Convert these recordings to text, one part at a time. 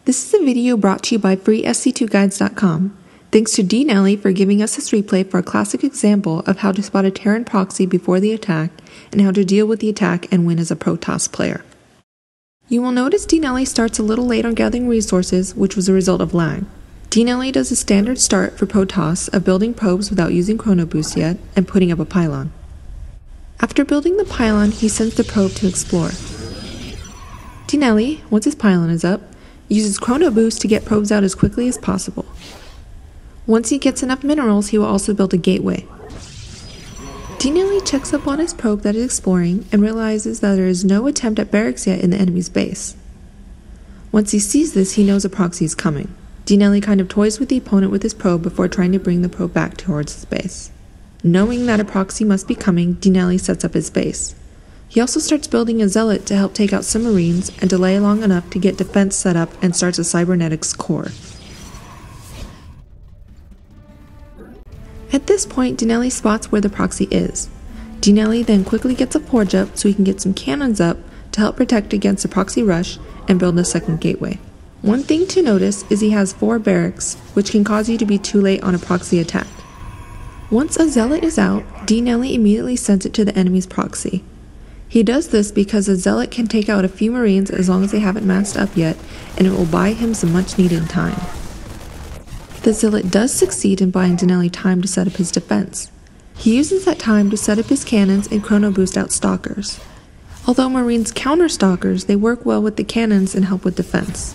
This is a video brought to you by freesc2guides.com. Thanks to Dnelly for giving us this replay for a classic example of how to spot a Terran Proxy before the attack and how to deal with the attack and win as a Protoss player. You will notice Dnelly starts a little late on gathering resources, which was a result of lag. Dnelly does a standard start for Protoss of building probes without using chrono boost yet and putting up a pylon. After building the pylon, he sends the probe to explore. Dnelly, once his pylon is up, uses chrono boost to get probes out as quickly as possible. Once he gets enough minerals, he will also build a gateway. Dnelly checks up on his probe that is exploring and realizes that there is no attempt at barracks yet in the enemy's base. Once he sees this, he knows a proxy is coming. Dnelly kind of toys with the opponent with his probe before trying to bring the probe back towards his base. Knowing that a proxy must be coming, Dnelly sets up his base. He also starts building a zealot to help take out some marines and delay long enough to get defense set up and starts a cybernetics core. At this point, Dnelly spots where the proxy is. Dnelly then quickly gets a forge up so he can get some cannons up to help protect against a proxy rush and build a second gateway. One thing to notice is he has 4 barracks, which can cause you to be too late on a proxy attack. Once a zealot is out, Dnelly immediately sends it to the enemy's proxy. He does this because a zealot can take out a few marines as long as they haven't massed up yet, and it will buy him some much needed time. The zealot does succeed in buying Dnelly time to set up his defense. He uses that time to set up his cannons and chrono boost out stalkers. Although marines counter stalkers, they work well with the cannons and help with defense.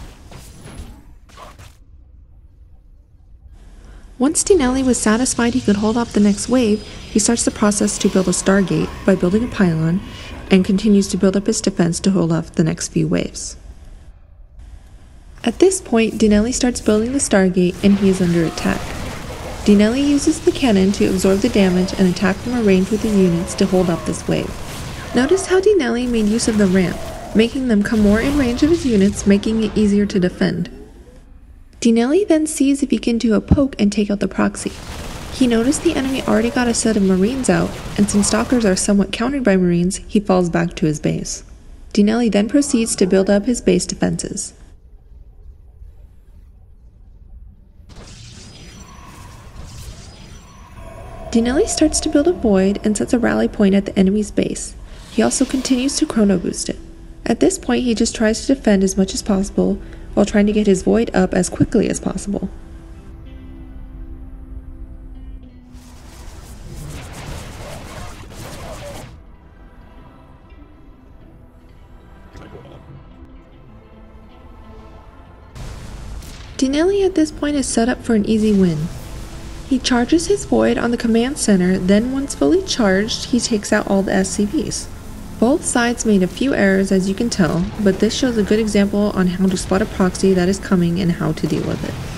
Once Dnelly was satisfied he could hold off the next wave, he starts the process to build a Stargate by building a pylon, and continues to build up his defense to hold off the next few waves. At this point, Dnelly starts building the Stargate and he is under attack. Dnelly uses the cannon to absorb the damage and attack from a range with his units to hold off this wave. Notice how Dnelly made use of the ramp, making them come more in range of his units, making it easier to defend. Dnelly then sees if he can do a poke and take out the proxy. He noticed the enemy already got a set of marines out, and since stalkers are somewhat countered by marines, he falls back to his base. Dnelly then proceeds to build up his base defenses. Dnelly starts to build a void and sets a rally point at the enemy's base. He also continues to chrono boost it. At this point, he just tries to defend as much as possible while trying to get his void up as quickly as possible. Dnelly at this point is set up for an easy win. He charges his void on the command center, then once fully charged, he takes out all the SCVs. Both sides made a few errors as you can tell, but this shows a good example on how to spot a proxy that is coming and how to deal with it.